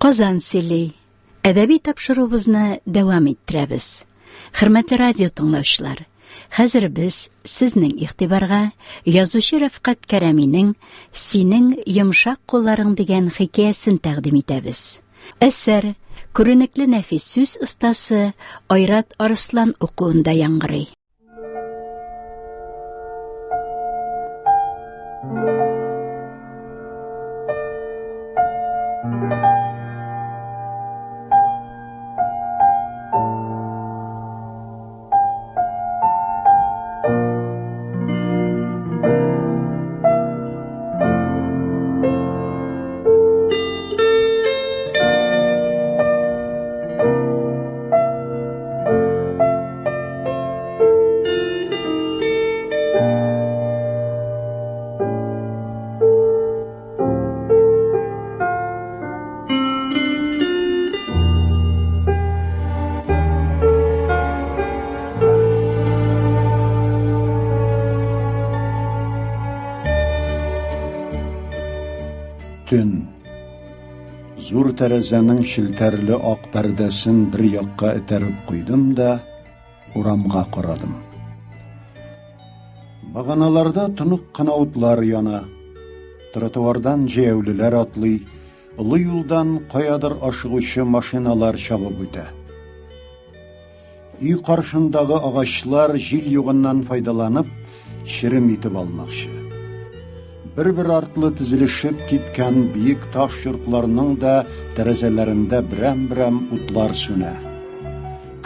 Казан сөйлей. Әдәби тапшыруыбызны дәвам иттерәбез. Хөрмәтле радио тыңлаучылар, хәзер без сезнең игътибарга язучы Рәфкать Кәрәминең «Синең йомшак кулларың» дигән хикәясен тәкъдим итәбез. Әсәр күренекле нәфис сүз остасы Айрат Арыслан укуында яңгырый. Түн. Зур тәрәзәнең шелтәрле ак пәрдәсен бер якка этәреп куйдым да урамга карадым. Баганаларда тонык кына утлар яна. Тротуардан җәяүлеләр атлый, олы юлдан каядыр ашыгучы машиналар чабып үтә. Үй каршындагы агачлар җил югыннан файдаланып чирем итеп алмакчы. Бер-бер артлы тизелешеп киткән биек таш йортларның да тәрәзәләрендә берәм-берәм утлар сүнә.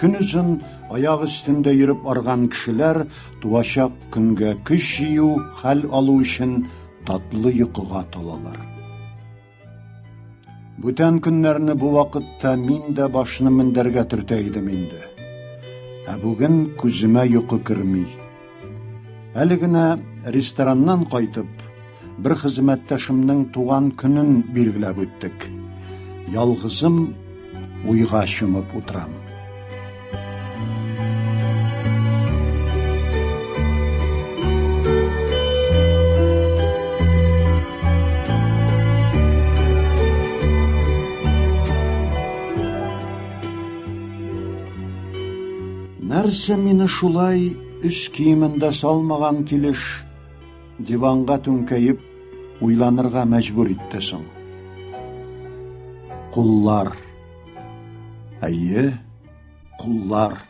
Көн үзен аяк өстендә йөреп арган кешеләр туачак көнгә көч җыю, хәл алу өчен татлы йокыга талалар. Бүтән көннәрне бу вакытта мин дә башны мендәргә төртә идем инде. Ә бүген күземә йокы керми. Әле генә рестораннан кайтып, bir хезмәттәшемнең туган көнен билгеләп үттек. Ялгызым уйга чумып утырам. Нәрсә мине шулай үз киемендә салмаган килеш диванга түнкәеп уйланырга мәҗбүр итте соң. Куллар. Әйе, куллар.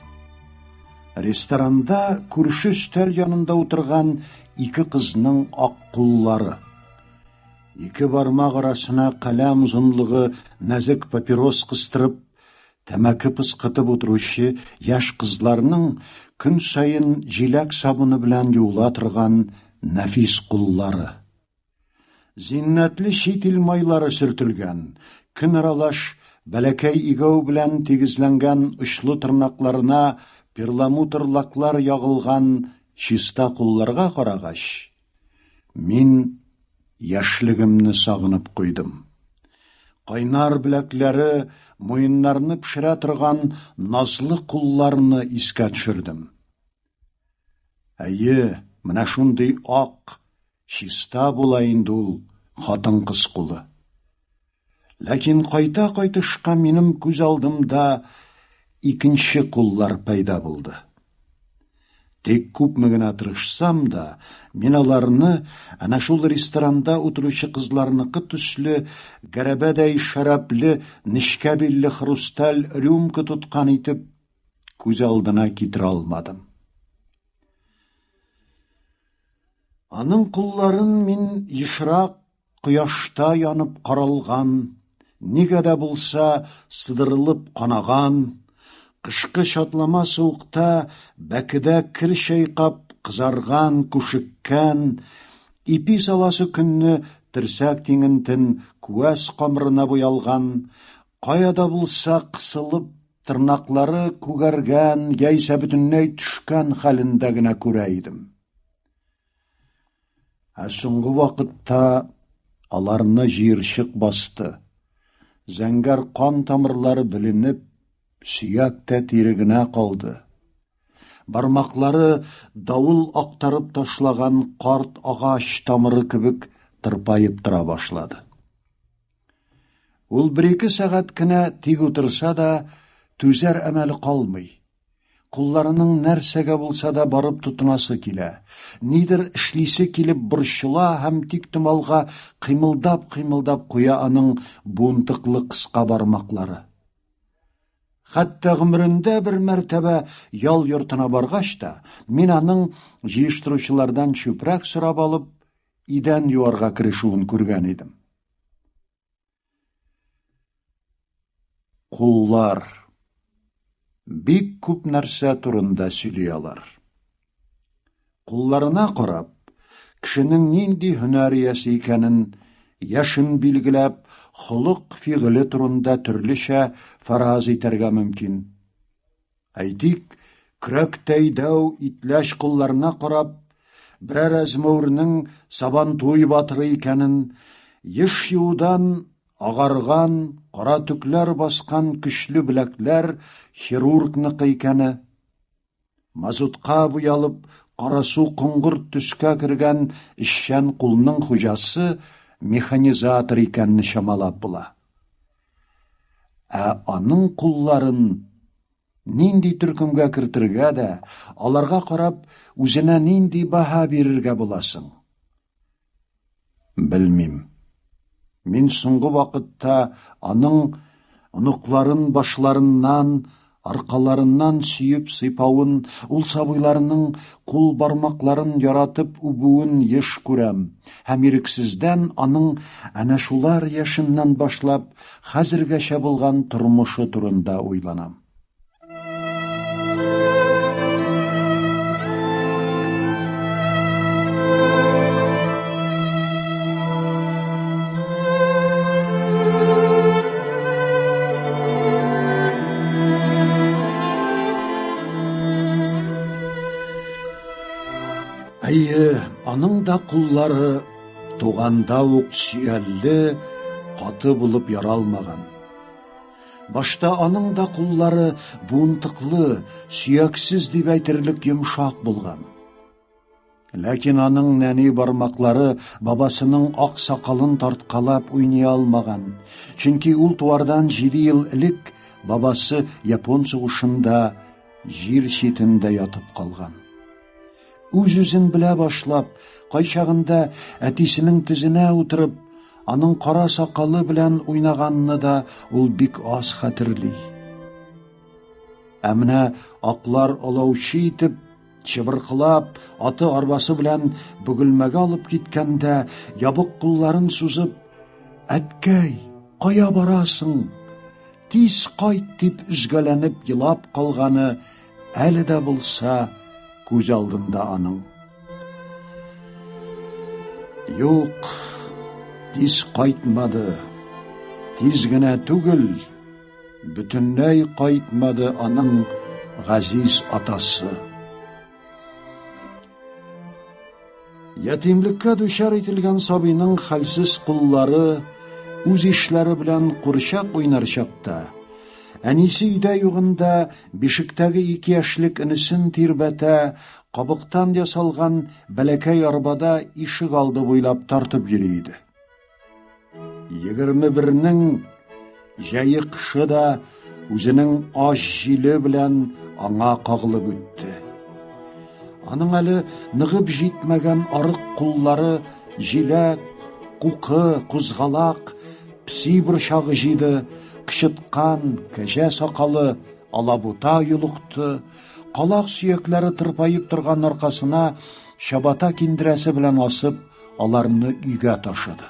Ресторанда күрше өстәл янында утырган ике кызның ак куллары. Ике бармак арасына каләм озынлыгы нәзек папирос кыстырып, тәмәке пыскытып утыручы яшь кызларның көн сайын җиләк сабыны белән юыла торган нәфис куллары. Зиннәтле чит ил майлары сөртелгән, көн аралаш бәләкәй игәү белән тигезләнгән очлы тырнакларына перламутр лаклар ягылган чиста кулларга карагач, мин яшьлегемне сагынып куйдым. Кайнар беләкләре, муеннарны пешерә торган назлы кулларны искә төшердем. Әйе, менә шундый ак, чиста була инде ул хатын-кыз кулы. Ләкин кайта кайтышка минем күз алдымда икенче куллар пайда булды. Тик күпме генә тырышсам да, мин аларны әнә шул ресторанда утыручы кызларныкы төсле гәрәбәдәй шәрәпле, нечкә билле хрусталь рюмка тоткан итеп күз алдына китерә алмадым. Аның кулларын мин ешрак кояшта янып каралган, нигә дә булса сыдырылып канаган, кышкы шатлама суыкта бәкедә кир чайкап кызарган, күшеккән, ипи саласы көнне терсәк тиңентен күәс камырына буялган, каяда булса кысылып тырнаклары күгәргән, яисә бөтенләй төшкән хәлендә генә күрә идем. Ә соңгы вакытта аларны җыерчык басты. Зәңгәр кан тамырлары беленеп, сөяк тә тире генә калды. Бармаклары давыл актарып ташлаган карт агач тамыры кебек тырпаеп тора башлады. Ул 1-2 сәгать кенә тик утырса да, түзәр әмәле калмый. Кулларының нәрсәгә булса да барып тотынасы килә. Нидер эшлисе килеп борчыла һәм тик томалга кыймылдап куя аның бунтыклы кыска бармаклары. Хәтта гомерендә бер мәртәбә ял йортына баргач та, мин аның җыештыручылардан чүпрәк сорап алып, идән юарга керешүен күргән идем. Куллар бик күп нәрсә турында сөйли алар. Кулларына карап, кешенең нинди һөнәр иясе икәнен, яшен билгеләп, холык-фигыле турында төрлечә фараз итәргә мөмкин. Әйтик, көрәктәй дәү итләш кулларына карап, берәр әзмәүрнең сабантуй батыры икәнен, еш юудан агарган, кара төкләр баскан көчле беләкләр хирургныкы икәне, мазутка буялып, карасу коңгырт төскә кергән эшчән кулның хуҗасы механизатор икәнне чамалап була. Аның кулларын нинди төркемгә кертергә дә, аларга карап, үзенә нинди баһа бирергә буласың? Белмим. Мин соңгы вакытта аның оныкларын башларыннан, аркаларыннан сөйеп сыйпавын, ул сабыйларының кул бармакларын яратып үбүен еш күрәм, һәм ирексездән аның әнә шулар яшеннән башлап хәзергәчә булган тормышы турында уйланам. Аның да куллары туганда ук сөялле, каты булып яралмаган. Башта аның да куллары бунтыклы, сөяксез дип әйтерлек йомшак булган. Ләкин аның нәни бармаклары бабасының ак сакалын тарткалап уйный алмаган. Чөнки ул туардан 7 ел элек бабасы Япон сугышында җир читендә ятып калган. Үз-үзен белә башлап, кайчагында әтисенең тезенә утырып, аның кара сакалы белән уйнаганны да ул бик аз хәтерли. Әмнә аклар олаучы итеп, чыбыркылап, аты арбасы белән бөгелмәгә алып киткәндә, ябык кулларын сузып, «Әткәй, кая барасың? Тиз кайт!» дип üzгәләнеп елап калганы әле дә булса күз алдында аның. Юк, тиз кайтмады. Тиз генә түгел, бөтенләй кайтмады аның газиз атасы. Ятимлеккә дучар ителгән сабыйның хәлсез куллары үз эшләре белән курчак уйнар чакта, әнисе өйдә югында бишектәге 2 яшьлек инесен тирбәтә, кабыктан ясалган бәләкәй арбада ишек алды буйлап тартып йөри иде. 21-нең җәе кышы да үзенең аш җиле белән аңа кагылып үтте. Аның әле ныгып җитмәгән арык куллары җиләк, куқы, кузгалак, пси борчагы җиде, кычыткан, кәҗә сакалы, алабута юлыкты, калак сөякләре тырпаеп торган аркасына чабата киндерәсе белән асып, аларны өйгә ташыды.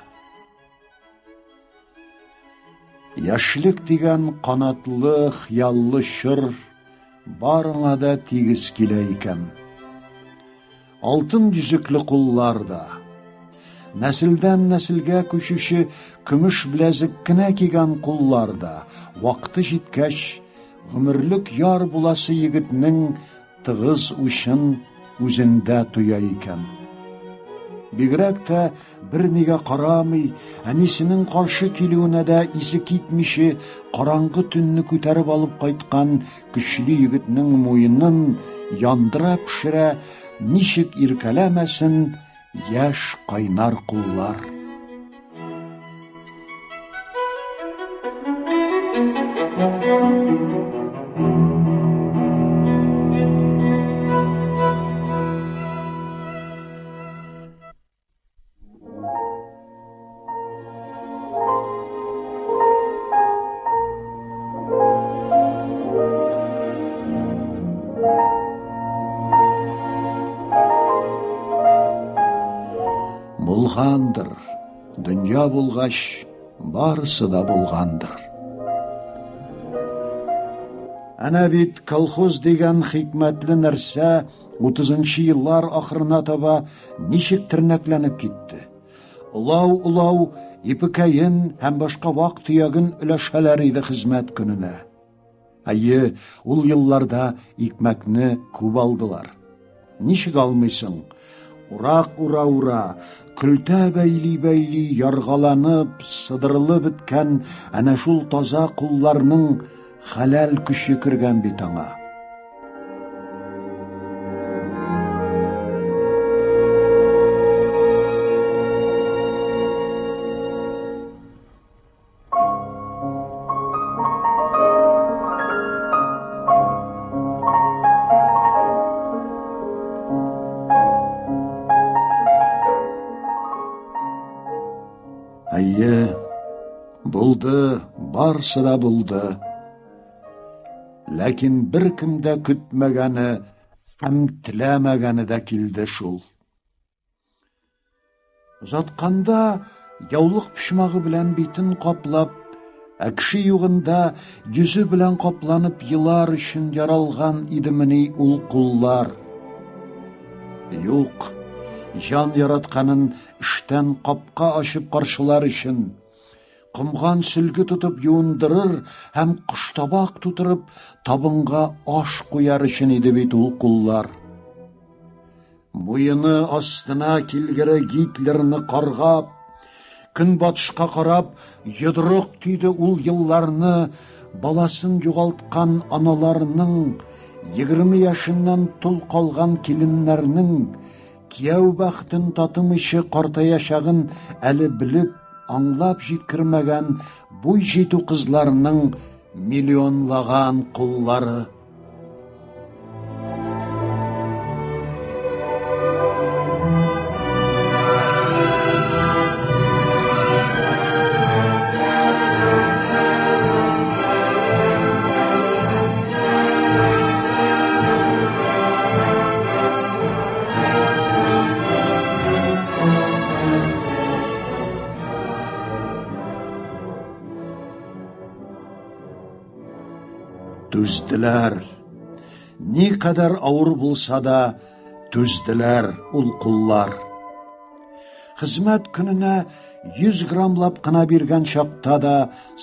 Яшьлек дигән канатлы, хыяллы чыр барыңа да тигез килә икән. Алтын йөзекле куллар да, нәселдән нәселгә күчүче көмеш беләзек кенә кигән куллар да, вакыты җиткәч, гомерлек яр буласы егетнең тыгыз учын үзендә туя икән. Бигрәк тә бернигә карамый, әнисенең каршы килүенә дә исе китмичә, караңгы төнне күтәреп алып кайткан көчле егетнең муенын яндыра пешерә, ничек иркәләмәсен яшь кайнар куллар. Булғандыр, дүния булғаш, барысы да булғандыр. Әнә бит колхоз деген хикмәтле нәрсә 30-нчы еллар ахырына таба ничек тернәкләнеп китте. Улау, ипекәен һәм башка вак төягын өләшәләр иде хезмәт көненә. Әйе, ул елларда икмәкне күп алдылар. Ничек алмыйсың? Урак ура, көлтә бәйли, яргаланып, сыдырылып беткән әнә шул таза кулларның хәләл көче кергән бит аңа. Әйе, булды, барсы да булды. Ләкин бер кемдә көтмәгәне һәм теләмәгәне дә килде шул. Озатканда яулык пишмагы белән битен каплап, әкши югында йөзе белән капланып елар өчен яралган идемени ул куллар. Юк, жан яратканын эштән капка ачып каршылар өчен, кымган сөлге тутып юындырыр һәм кыштабак тутырып табынга аш куяр өчен иде бит ул куллар. Буйыны астына килгәре Гитлерны каргап, көнбатышка карап, йодрык түйде ул елларны, баласын югалткан аналарның, 20 яшыннан тул калган киленнәрнең, кияү бәхтен татымыйчы картаячагын әле белеп, аңлап җиткермәгән буй җитү кызларның миллионлаган куллары. Түзділер. Ни кадәр авыр булса да, түзділер ул куллар. Хезмәт көненә 100 грамлап кына биргән чакта да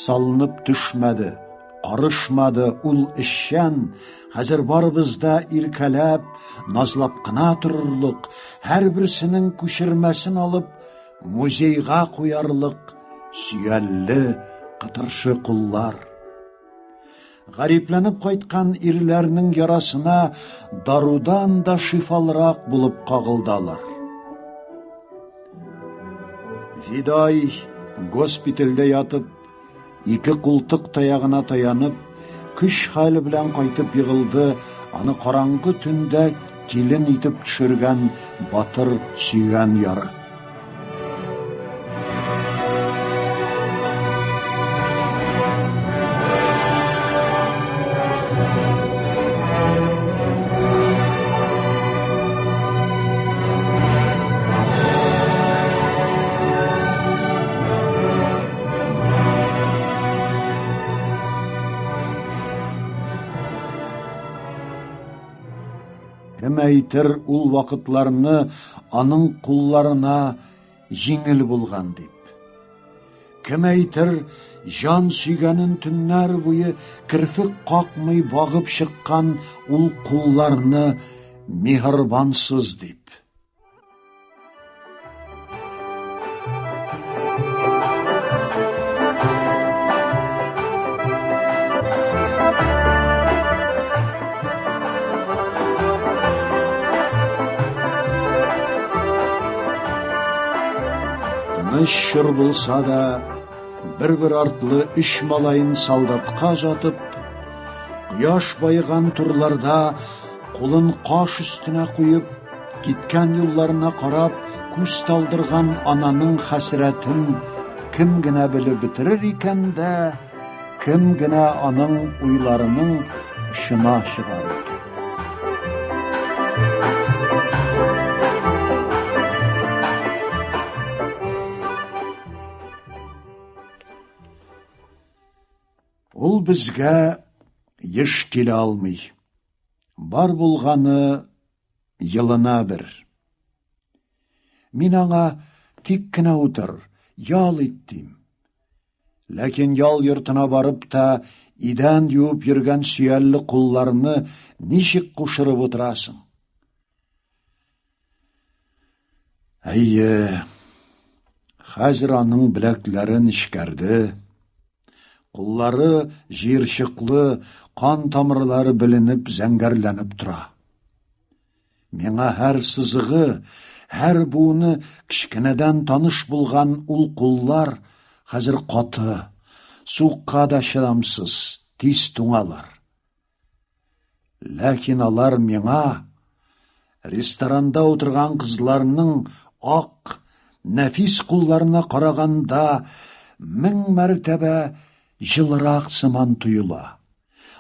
салынып төшмәде, карышмады ул эшчән. Хәзер барыбызда иркәләп, назлап кына торырлык, һәрберсенең күчермәсен алып, музейга куярлык сөялле, кытыршы куллар. Гарипләнеп кайткан ирләрнең ярасына дарудан да шифалырак булып кагылдалар. Видай госпитальдә ятып, 2 култык таягына таянып, көч хәле белән кайтып егылды, аны караңгы төндә килен итеп төшергән батыр сөйгән яры. Кем әйтер ул вакытларны аның кулларына җиңел булган дип. Кем әйтер жан сөйгәнен төннәр буе кирфек какмый багып чыккан ул кулларны миһербансыз дип. Шыр булса да, бір артлы 3 малайын солдатқа жатып, құяш байыған турларда қолын қаш үстіне қойып, кеткен юлларына қарап, күз талдырған ананың хәсрәтен кім генә біліп бітірер екен дә, кім генә аның уйларының ұшына шығар екен. Ул безгә еш килә алмый. Бар булганы йылына бер. Мин аңа тик кенә утыр, ял иттим. Ләкин ял йортына барып та идән юып йөргән сөялле кулларны ничек кушырып утырасың? Әйе, хәзер аның беләкләрен ишкәрде. Куллары җирчыклы, кан тамырлары беленеп, зәңгәрләнеп тора. Миңа һәр сызыгы, һәр буыны кичкенәдән таныш булган ул куллар хәзер каты, суыкка да чыдамсыз, тиз туңалар. Ләкин алар миңа ресторанда утырган кызларның ак, нәфис кулларына караганда 1000 мәртәбә жылырак сыман туйыла.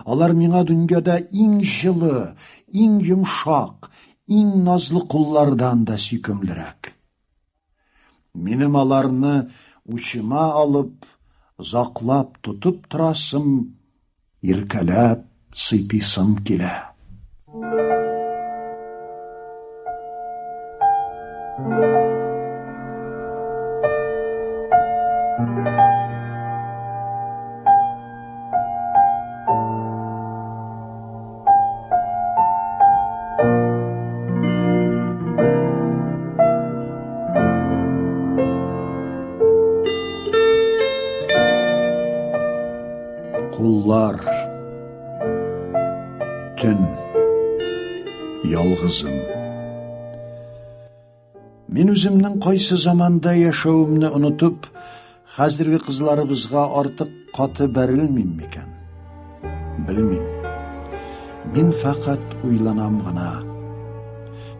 Алар миңа дөньяда иң жылы, иң йомшак, иң назлы куллардан да сөйкемлерәк. Минем аларны учыма алып, заклап тутып торасым, иркәләп сыйписым килә. Куллар, төн, ялгызым. Мин үземнең кайсы заманда яшәүемне онытып, хәзерге кызларыбызга артык каты бәрелмим микән? Белмим. Мин фақат уйланам гына.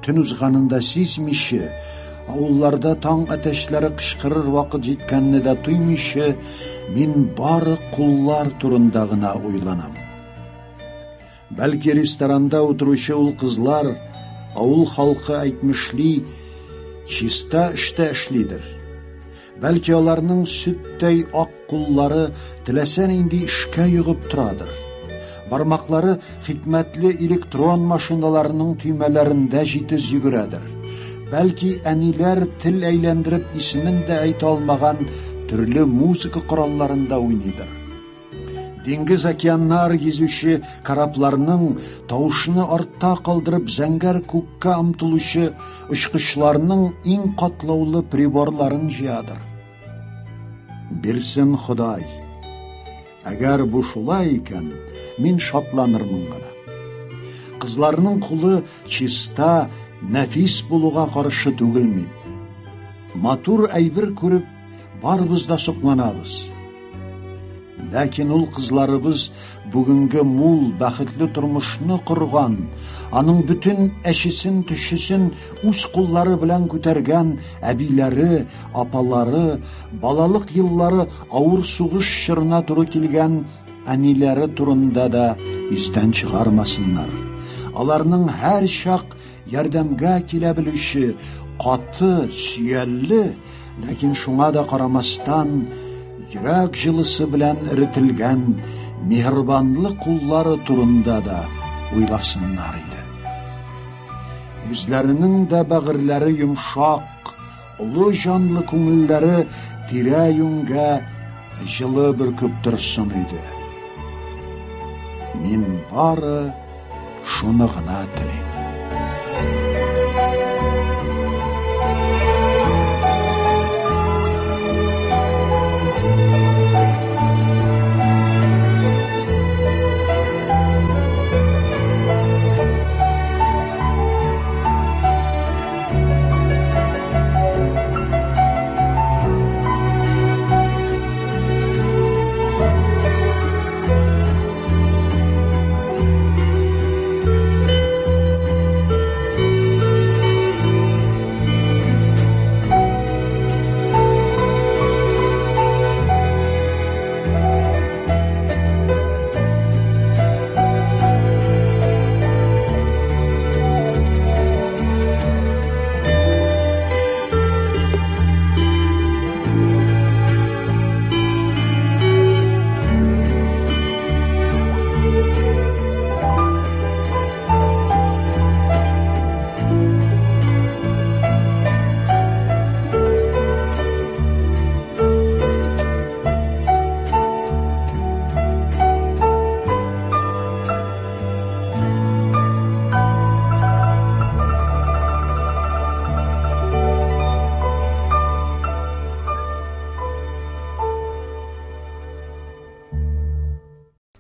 Төн узганында сизмичә, авылларда таң әтәчләре кычкырыр вакыт җиткәнне дә туймыйча, мин бары куллар турында гына уйланам. Бәлки ресторанда утыручы ул кызлар, авыл халкы әйтмешли, чиста эштә эшлидер. Бәлки аларның сөттәй ак куллары теләсә нинди эшкә йөгып торадыр. Бармаклары хикмәтле электрон машиналарының төймәләрендә җитез йөгерәдер. Бәлки әниләр тел әйләндереп исемен дә әйтә алмаган төрле музыка коралларында уйныйдыр. Диңгез океаннар йөзүче корабларның тавышны артта калдырып зәңгәр күккә омтылучы очкычларның иң катлаулы приборларын җыядыр. Бирсен Ходай. Әгәр бу шулай икән, мин шатланырмын гына. Кызларның кулы чиста, нәфис булуга каршы түгелми. Матур әйбер күреп, барыбыз да сокланабыз. Ләкин ул кызларыбыз бүгенге мул, бәхетле тормышны корган, аның бүтән әчесен, төшесен үз куллары белән күтәргән әбиләре, апалары, балалык еллары авыр сугыш чорына туры килгән әниләре турында да истән чыгармасыннар. Аларның һәр чак ярдәмгә килә белүче, каты, сөялле, ләкин шуңа да карамастан йөрәк җылысы белән эретелгән миһербанлы куллары турында да уйласыннар иде. Үзләренең дә бәгырьләре йомшак, олы җанлы күңелләре тирә-юньгә җылы бөркеп торсын иде. Мин бары шуны гына телим.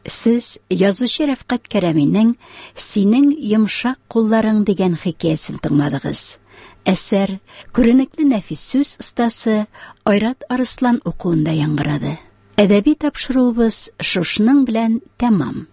Сез язучы Рәфкать Кәрәминең «Синең йомшак кулларың» дигән хикәясен тыңладыгыз. Әсәр күренекле нәфис сүз остасы Айрат Арыслан укуында яңгырады. Әдәби тапшыруыбыз шушының белән тәмам.